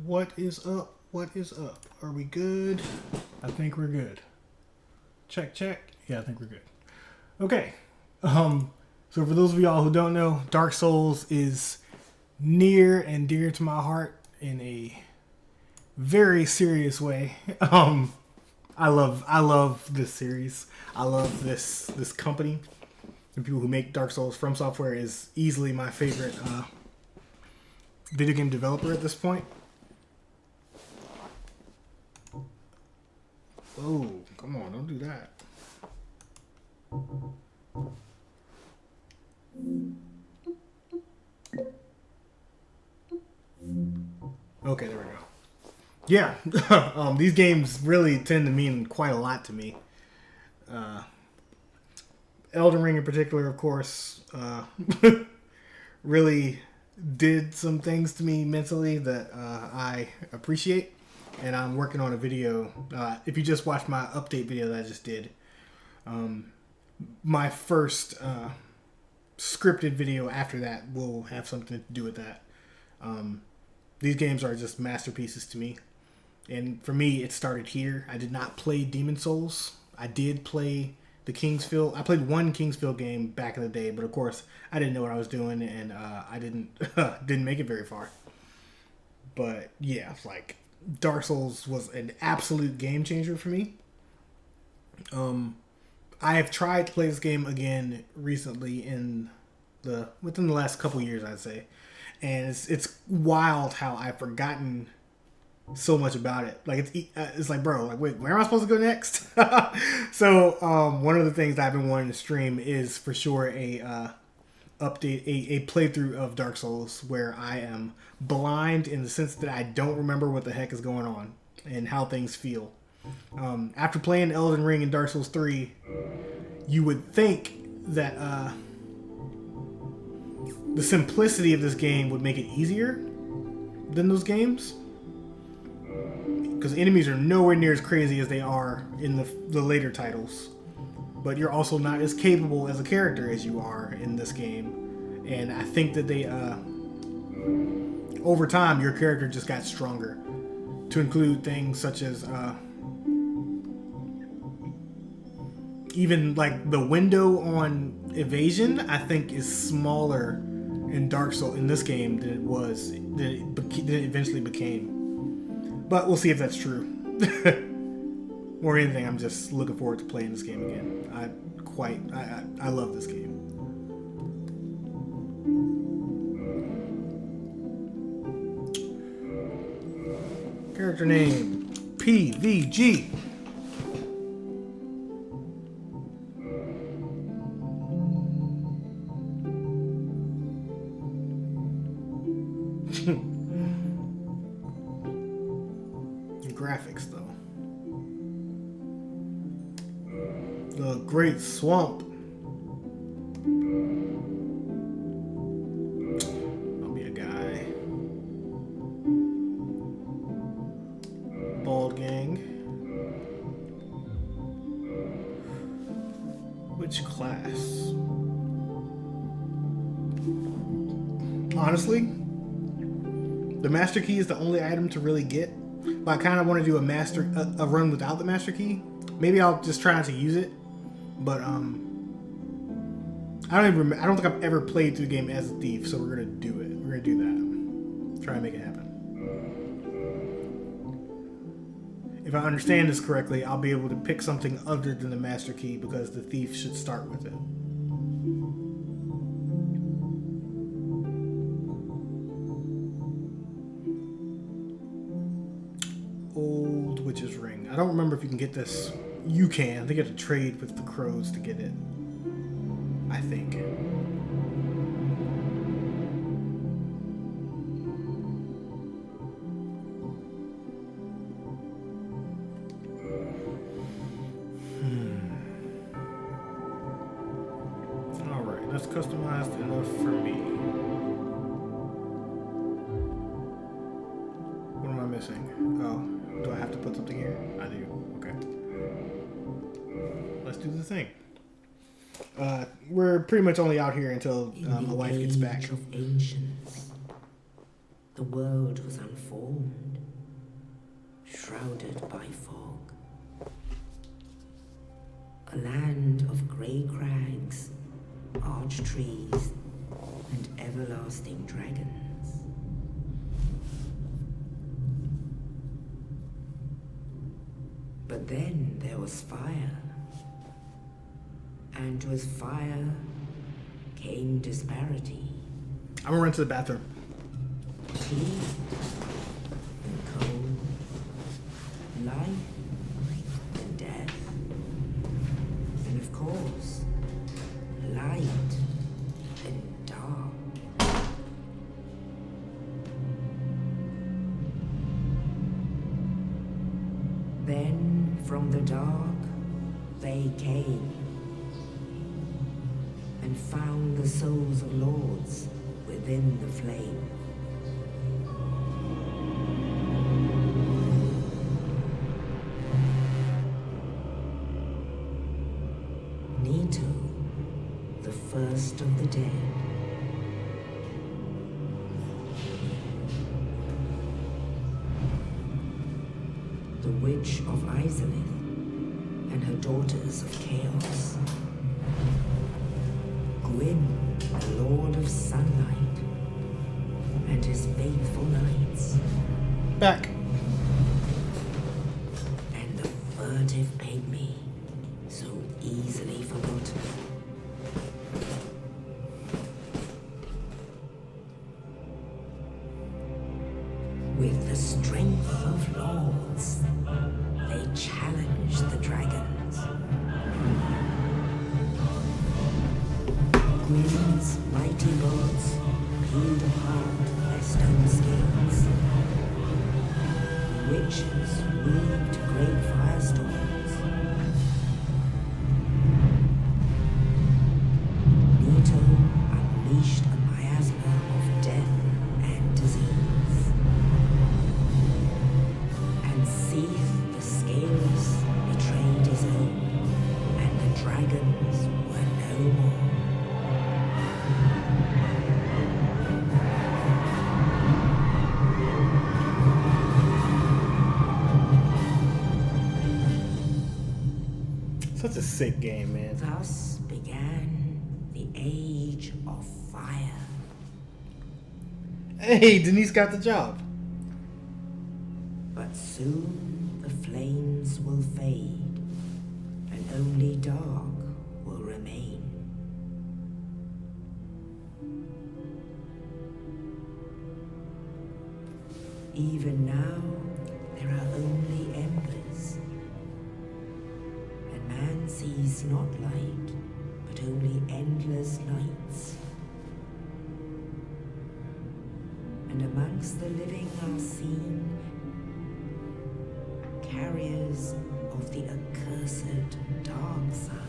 What is up? What is up? Are we good? I think we're good. Check, check. Yeah, I think we're good. Okay. So for those of y'all who don't know, Dark Souls is near and dear to my heart in a very serious way. I love this series. I love this company. The people who make Dark Souls, From Software, is easily my favorite video game developer at this point. Oh, come on, don't do that. Okay, there we go. Yeah, these games really tend to mean quite a lot to me. Elden Ring in particular, of course, really did some things to me mentally that I appreciate. And I'm working on a video. If you just watched my update video that I just did, my first scripted video after that will have something to do with that. These games are just masterpieces to me. And for me, it started here. I did not play Demon Souls. I did play the Kingsfield. I played one Kingsfield game back in the day, but of course, I didn't know what I was doing, and I didn't make it very far. But yeah, like Dark Souls was an absolute game changer for me. I have tried to play this game again recently within the last couple years, I'd say, and it's wild how I've forgotten so much about it. Like it's like, bro, like, wait, where am I supposed to go next? So one of the things that I've been wanting to stream is for sure a playthrough of Dark Souls where I am blind in the sense that I don't remember what the heck is going on and how things feel. After playing Elden Ring and Dark Souls 3, you would think that the simplicity of this game would make it easier than those games, because enemies are nowhere near as crazy as they are in the later titles. But you're also not as capable as a character as you are in this game. And I think that they, over time, your character just got stronger. To include things such as, even like the window on evasion, I think is smaller in Dark Souls in this game than it eventually became. But we'll see if that's true. More than anything, I'm just looking forward to playing this game again. I love this game. Character name PVG. Graphics though. The Great Swamp. I'll be a guy. Bald Gang. Which class? Honestly, the Master Key is the only item to really get. But I kind of want to do a run without the Master Key. Maybe I'll just try not to use it. But I don't think I've ever played through the game as a thief, so we're gonna do it. We're gonna do that. Try and make it happen. If I understand this correctly, I'll be able to pick something other than the Master Key because the thief should start with it. Old Witch's Ring. I don't remember if you can get this. You can. I think you have to trade with the crows to get it. I think. Alright, that's customized enough for me. What am I missing? Oh, do I have to put something here? I do. Okay. Let's do the thing. We're pretty much only out here until my wife gets back. Of ancients. The world was unformed, shrouded by fog. A land of grey crags, arched trees, and everlasting dragons. But then there was fire. And with fire came disparity. I'm gonna run to the bathroom. Heat and cold, life and death, and of course, light and dark. Then from the dark they came and found the souls of lords within the flame. Nito, the first of the dead. The Witch of Izalith and her daughters of Chaos. Gwyn, the Lord of Sunlight, and his faithful knights. Back. And the furtive pygmy, so easily forgotten. With the strength of lords, they challenged the dragons. Gwyn's mighty bolts peeled apart their stone scales. Witches weaved great firestorms. Nito unleashed a miasma of death and disease. And Seath the Scaleless betrayed his own, and the dragons were no more. Such a sick game, man. Thus began the Age of Fire. Hey, Denise got the job. But soon the flames will fade, and only dark will remain. Even now, there are only embers. And man sees not light, but only endless nights. And amongst the living are seen carriers of the accursed dark side.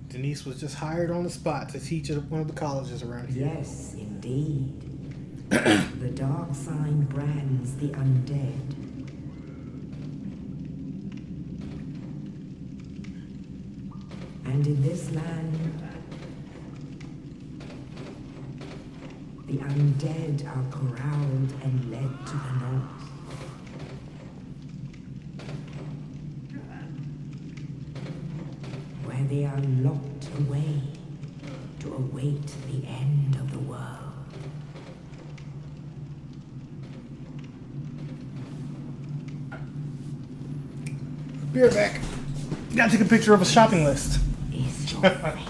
Denise was just hired on the spot to teach at one of the colleges around here. Yes, indeed. The dark sign brands the undead. And in this land, the undead are corralled and led to the north. Where they are locked away to await the end of the world. Be right back. Gotta take a picture of a shopping list. Is your fate.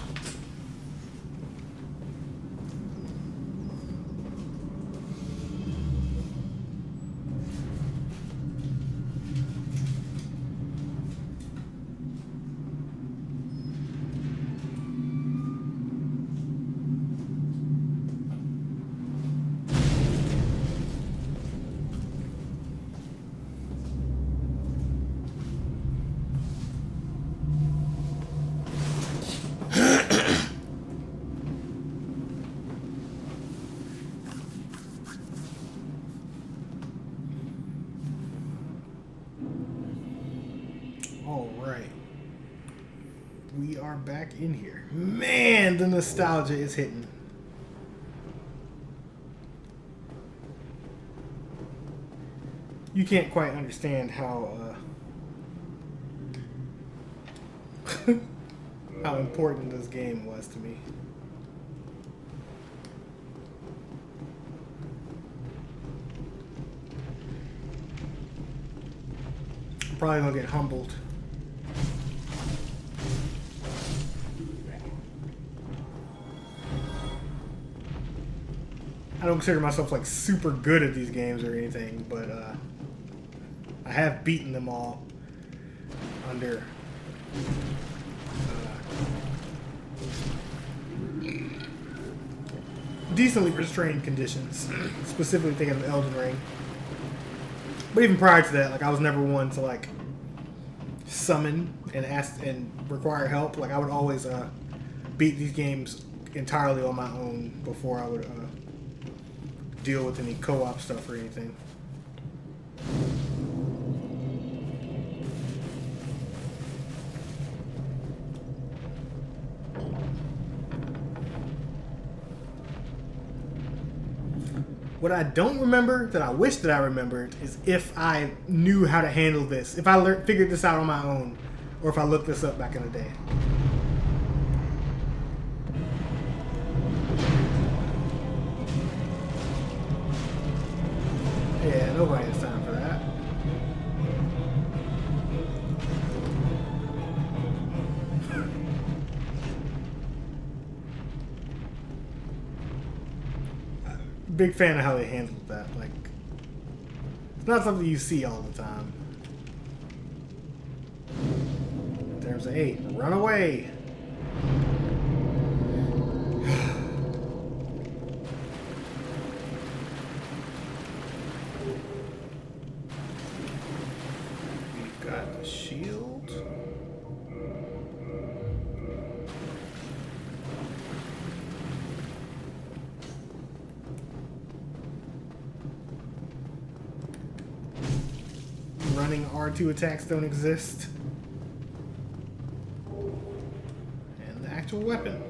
we are back in here. Man, the nostalgia is hitting. You can't quite understand how how important this game was to me. I'm probably gonna get humbled. I don't consider myself like super good at these games or anything, but I have beaten them all under decently restrained conditions. Specifically thinking of Elden Ring. But even prior to that, like I was never one to like summon and ask and require help. Like I would always beat these games entirely on my own before I would deal with any co-op stuff or anything. What I don't remember that I wish that I remembered is if I knew how to handle this, if I figured this out on my own, or if I looked this up back in the day. Yeah, nobody has time for that. Big fan of how they handled that. Like, it's not something you see all the time. In terms of, hey, run away. We've got the shield. Running R2 attacks don't exist. And the actual weapon.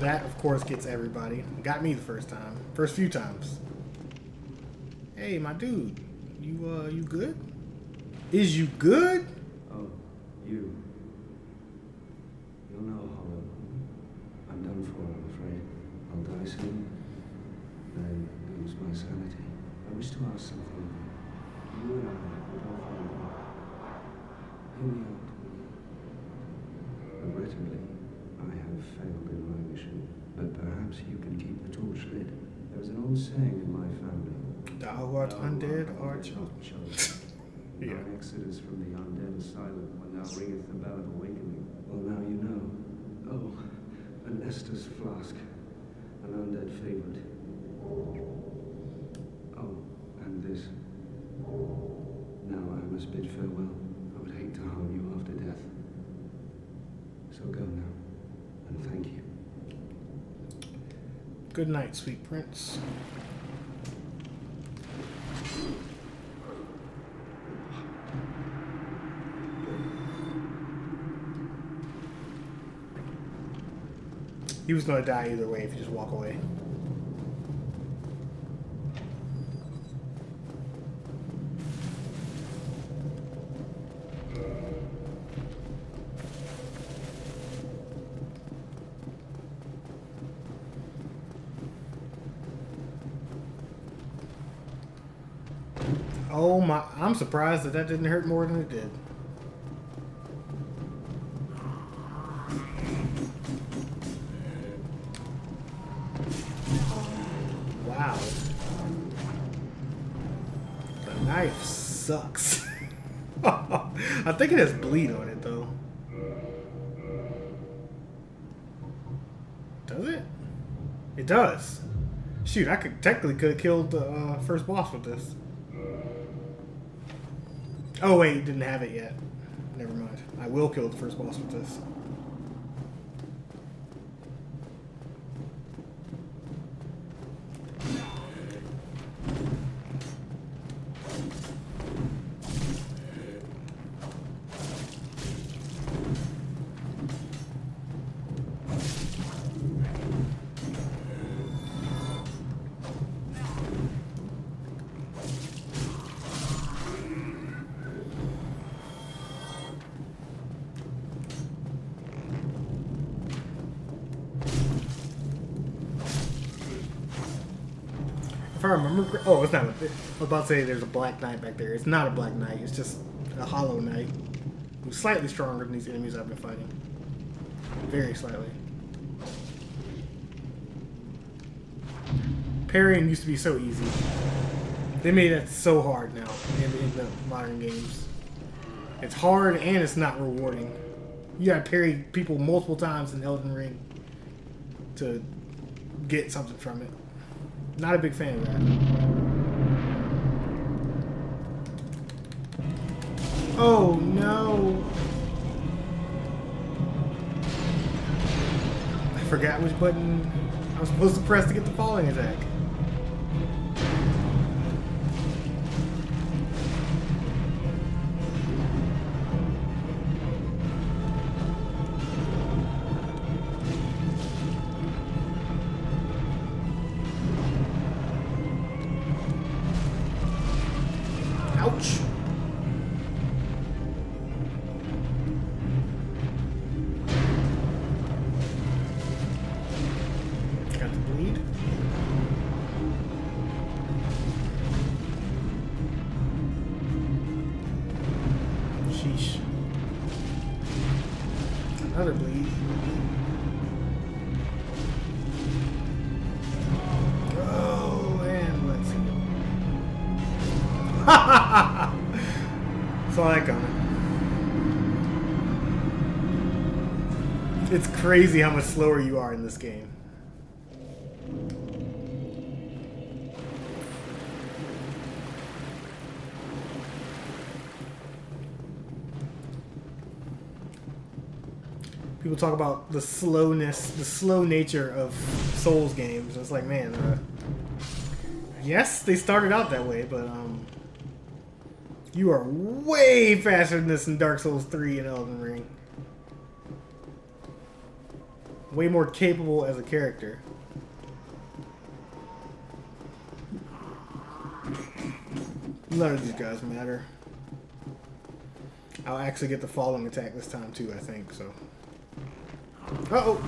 That, of course, gets everybody. Got me the first time. First few times. Hey, my dude. You good? Is you good? Oh, you. You'll know, Hollow. I'm done for, I'm afraid. I'll die soon. Then lose my sanity. I wish to ask something. You and I would often hear me out. Regrettably, I have failed in my mission, but perhaps you can keep the torch lit. There was an old saying in my family. Thou art undead or chosen. Yeah. An exodus from the undead asylum when thou ringeth the bell of awakening. Well, now you know. Oh, a Nestor's flask. An undead favorite. Oh, and this. Now I must bid farewell. I would hate to harm you after death. So go now, and thank you. Good night, sweet prince. He was going to die either way if you just walk away. Oh my, I'm surprised that didn't hurt more than it did. Wow. Knife sucks. I think it has bleed on it though. Does it? It does. Shoot, I could have killed the first boss with this. Oh wait, didn't have it yet. Never mind. I will kill the first boss with this. If I remember, oh, it's not. I was about to say there's a Black Knight back there. It's not a Black Knight. It's just a Hollow Knight, who's slightly stronger than these enemies I've been fighting. Very slightly. Parrying used to be so easy. They made that so hard now in the modern games. It's hard and it's not rewarding. You gotta parry people multiple times in Elden Ring to get something from it. Not a big fan of that. Oh no! I forgot which button I was supposed to press to get the falling attack. Ouch. Got the bleed. Sheesh. Another bleed. Oh, and let's see. Saw that coming. It's crazy how much slower you are in this game. People talk about the slowness, the slow nature of Souls games. It's like, man, yes, they started out that way, but you are way faster than this in Dark Souls 3 and Elden Ring. Way more capable as a character. None of these guys matter. I'll actually get the falling attack this time too, I think, so. Uh-oh!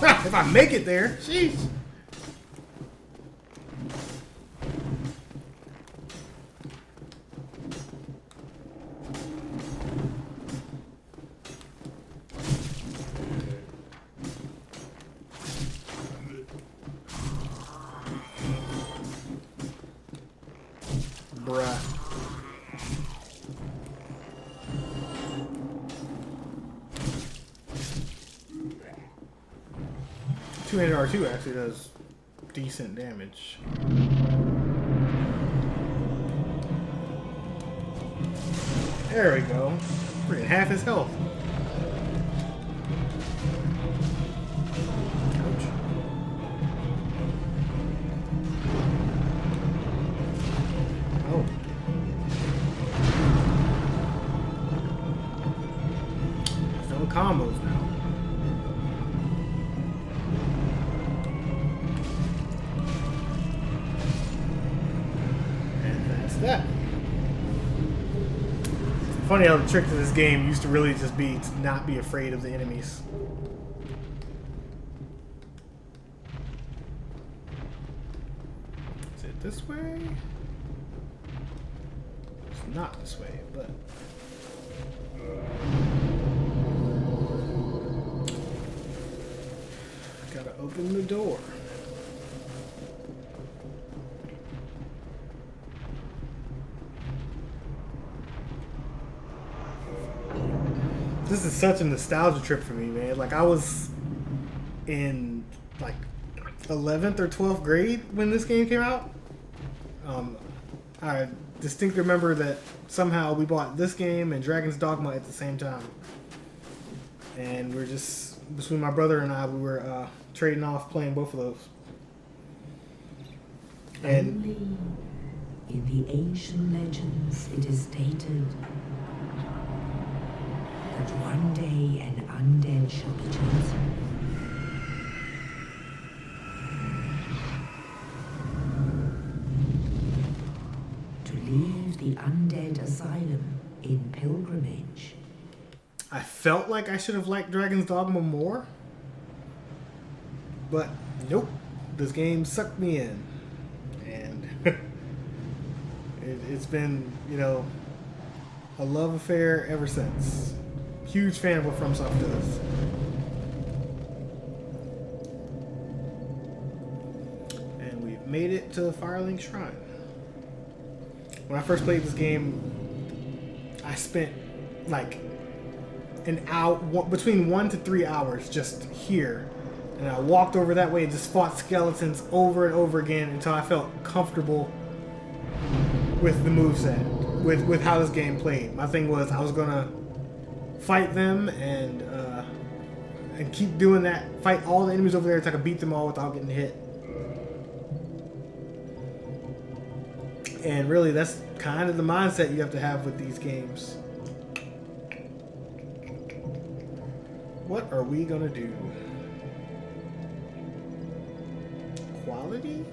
If I make it there, jeez! Bruh. Two-handed R2 actually does decent damage. There we go. We're at half his health. Ouch. Oh. There's no combos now. That. It's funny how the trick to this game used to really just be to not be afraid of the enemies. Is it this way? It's not this way, but... Gotta open the door. This is such a nostalgia trip for me, man. Like I was in like 11th or 12th grade when this game came out. I distinctly remember that somehow we bought this game and Dragon's Dogma at the same time. And we're just, between my brother and I, we were trading off playing both of those. And Only in the ancient legends it is stated that one day an undead shall be chosen. To leave the undead asylum in pilgrimage. I felt like I should have liked Dragon's Dogma more. But nope, this game sucked me in. And it's been, you know, a love affair ever since. Huge fan of what FromSoft does. And we've made it to Firelink Shrine. When I first played this game, I spent like an hour, between 1 to 3 hours just here. And I walked over that way and just fought skeletons over and over again until I felt comfortable with the moveset, with how this game played. My thing was I was gonna fight them and keep doing that. Fight all the enemies over there until I could beat them all without getting hit. And really, that's kind of the mindset you have to have with these games. What are we gonna do? Quality?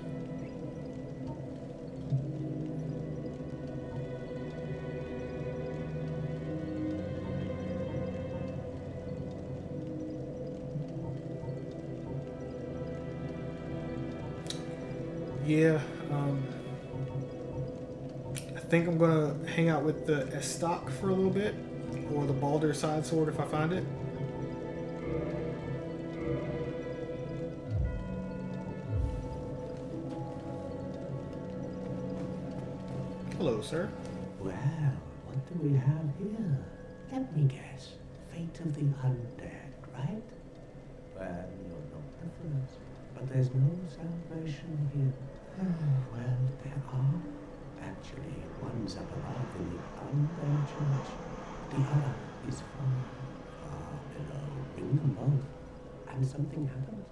Yeah, I think I'm gonna hang out with the Estoc for a little bit, or the Baldur side sword if I find it. Hello, sir. Well, what do we have here? Let me guess. Fate of the undead, right? Well, you're not the first. But there's no salvation here. Well, there are. Actually, one's up above in the undead church. The other is far below. Bring them both. And something happens.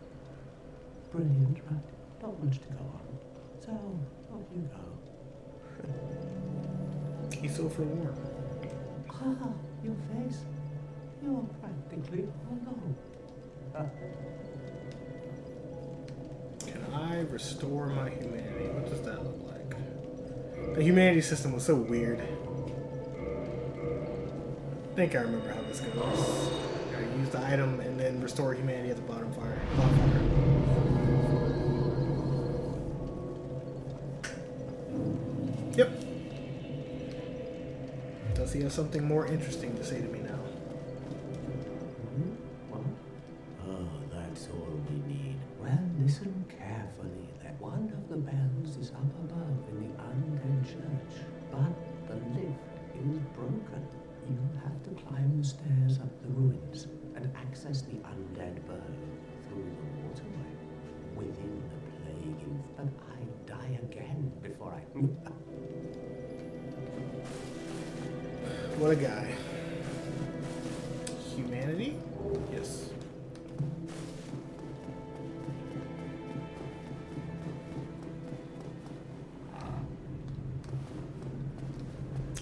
Brilliant, right? Not much to go on. So, off you go. He's so forlorn. Ah, your face. You're practically alone. Can I restore my humanity? What does that look like? The humanity system was so weird. I think I remember how this goes. I use the item and then restore humanity at the bottom fire. Yep. Does he have something more interesting to say to me now? What? Oh, that's all we need. Well, listen carefully. That one of the bells is up above in the undead church, but the lift is broken. You'll have to climb the stairs up the ruins and access the undead bird through the waterway. Within the plague, but I die again before I... What a guy. Humanity? Yes.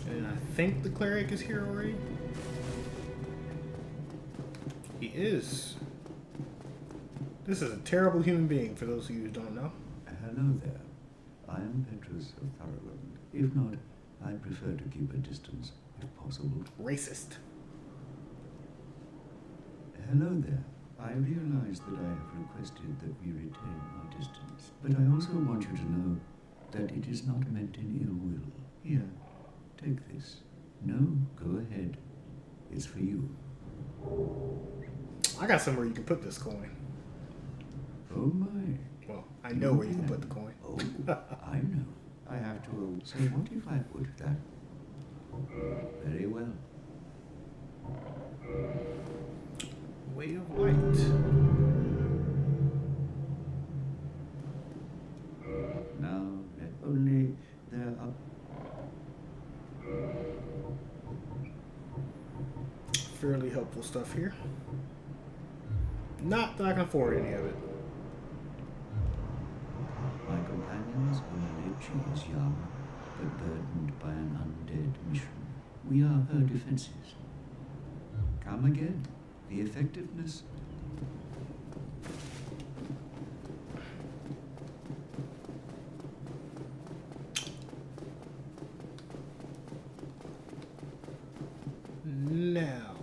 And I think the cleric is here already. He is. This is a terrible human being, for those of you who don't know. Hello there. I am Petrus of Thurland. If not, I prefer to keep a distance, if possible. Racist. Hello there. I realize that I have requested that we retain our distance, but I also want you to know that it is not meant in ill will. Here, take this. No, go ahead. It's for you. I got somewhere you can put this coin. Oh my. Well, I know where you can put the coin. Oh, I know. I have to roll. So what if I put that? Very well. Way of Light. Now, let only there are... Fairly helpful stuff here. Not that I can afford any of it. My companions on Lich is young, but burdened by an undead mission. We are her defenses. Come again. The effectiveness. Now,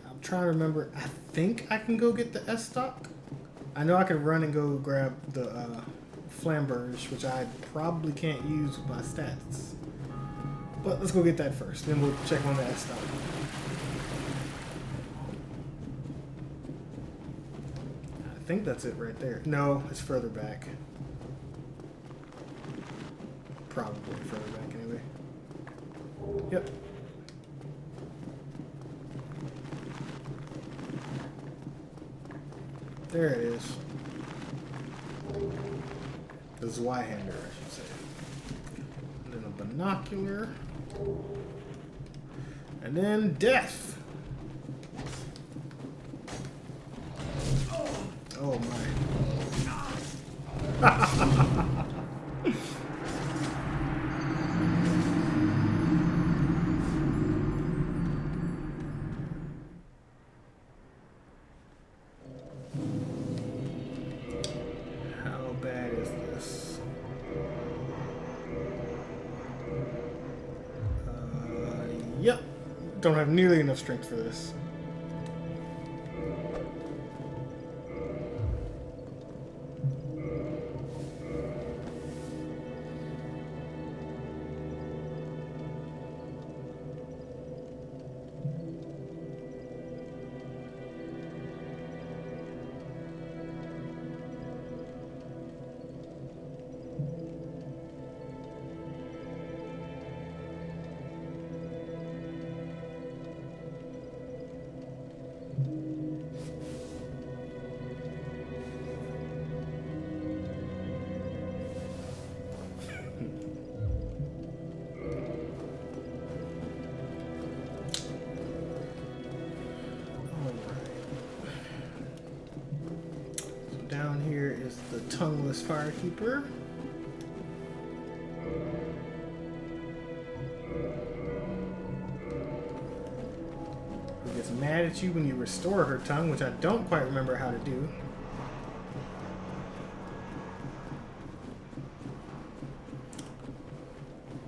I'm trying to remember. I think I can go get the S stock. I know I can run and go grab the Flamberge, which I probably can't use with my stats. But let's go get that first. Then we'll check on the S stock. I think that's it right there. No, it's further back. Probably further back anyway. Yep. There it is. The Zweihander, I should say. And then a binocular. And then death. Oh my. How bad is this? Yep. Don't have nearly enough strength for this. Down here is the tongueless firekeeper. Who gets mad at you when you restore her tongue, which I don't quite remember how to do.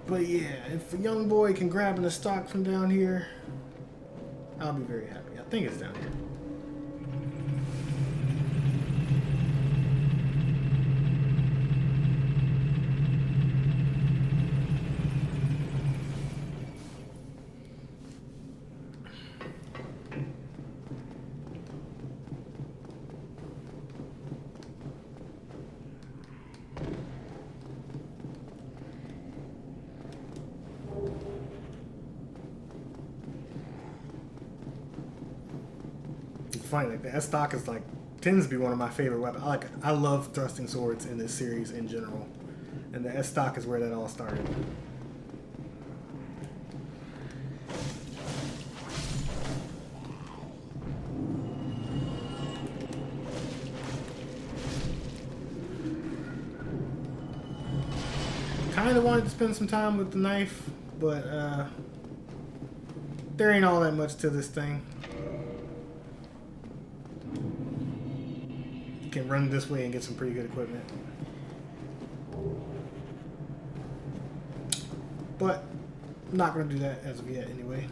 But yeah, if a young boy can grab an stock from down here, I'll be very happy. I think it's down here. Funny, like the S stock is like tends to be one of my favorite weapons. I love thrusting swords in this series in general, and the S stock is where that all started. Kind of wanted to spend some time with the knife, but there ain't all that much to this thing. Can run this way and get some pretty good equipment. But I'm not going to do that as of yet anyway.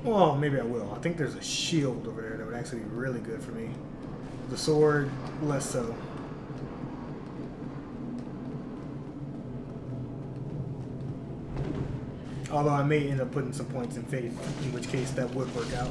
Well, maybe I will. I think there's a shield over there that would actually be really good for me. The sword, less so. Although I may end up putting some points in faith, in which case that would work out.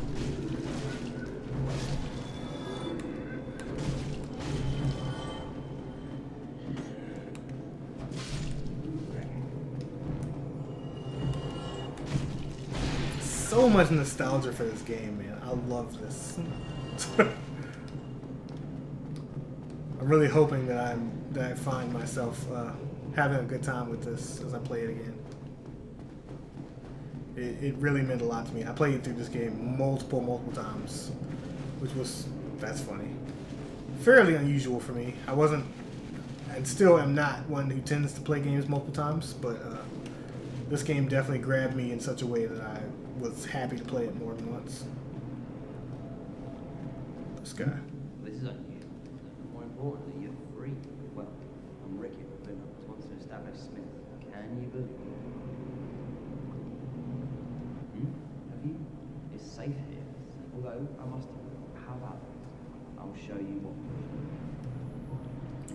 so much nostalgia for this game, man. I love this. I'm really hoping that I find myself having a good time with this as I play it again. It really meant a lot to me. I played through this game multiple times, that's funny. Fairly unusual for me. I wasn't, and still am not one who tends to play games multiple times, but this game definitely grabbed me in such a way that I was happy to play it more than once. This guy. This is unusual. More importantly, you're free. Well, I'm Ricky, but wants to establish Smith. Can you believe it? Have you? It's safe here. Although, I must. How about this? I'll show you what.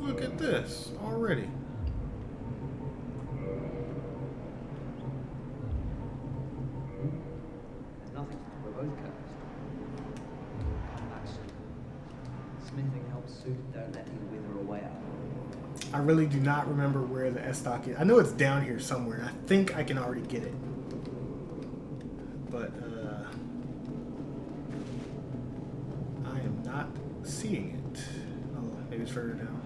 Look at this already. There's nothing. We're both cursed. Come back soon. Smithing helps Sue. Don't let you wither away out. I really do not remember where the S-Stock is. I know it's down here somewhere. I think I can already get it. But, I am not seeing it. Oh, maybe it's further down.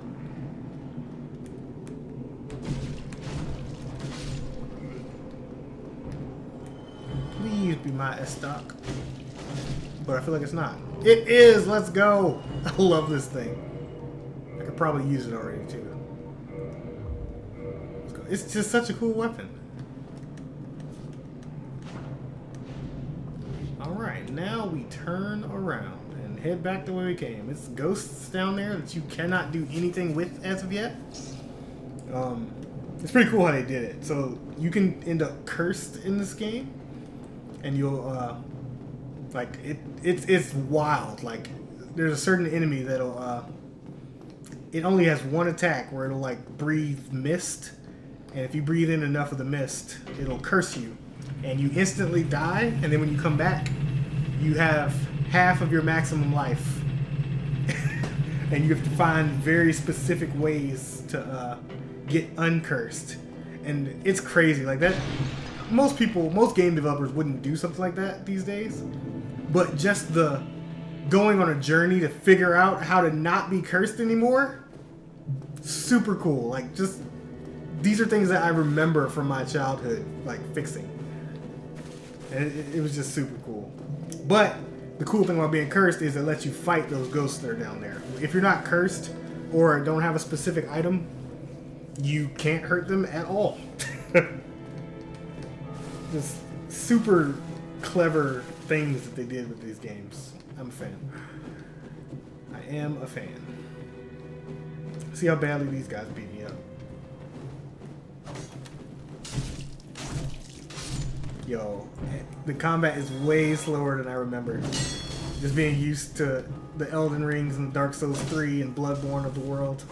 Please be my S-Stock. But I feel like it's not. It is! Let's go! I love this thing. I could probably use it already, too. Let's go. It's just such a cool weapon. Alright, now we turn around and head back the way we came. It's ghosts down there that you cannot do anything with as of yet. It's pretty cool how they did it. So you can end up cursed in this game, and you'll like it's wild. Like there's a certain enemy that'll it only has one attack where it'll like breathe mist, and if you breathe in enough of the mist, it'll curse you, and you instantly die. And then when you come back, you have half of your maximum life, and you have to find very specific ways to get uncursed. And it's crazy like that. Most game developers wouldn't do something like that these days, but just the going on a journey to figure out how to not be cursed anymore, super cool. Like, just these are things that I remember from my childhood, like fixing, and it was just super cool. But the cool thing about being cursed is it lets you fight those ghosts that are down there. If you're not cursed or don't have a specific item, you can't hurt them at all. Just super clever things that they did with these games. I'm a fan. I am a fan. See how badly these guys beat me up. Yo, the combat is way slower than I remember. Just being used to the Elden Rings and Dark Souls 3 and Bloodborne of the world.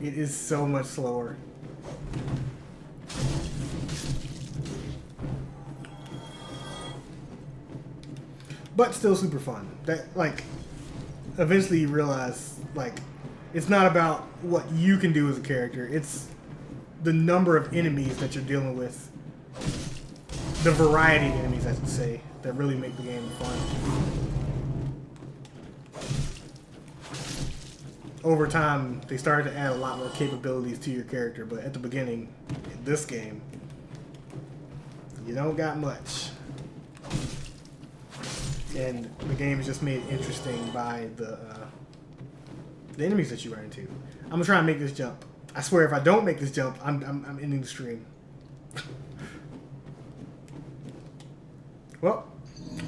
It is so much slower. But still super fun. That, like, eventually you realize, like, it's not about what you can do as a character. It's the number of enemies that you're dealing with. The variety of enemies, I should say, that really make the game fun. Over time, they started to add a lot more capabilities to your character, but at the beginning, in this game, you don't got much. And the game is just made interesting by the enemies that you run into. I'm gonna try and make this jump. I swear, if I don't make this jump, I'm ending the stream. Well,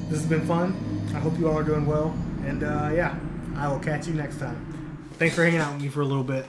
this has been fun. I hope you all are doing well, and yeah, I will catch you next time. Thanks for hanging out with me for a little bit.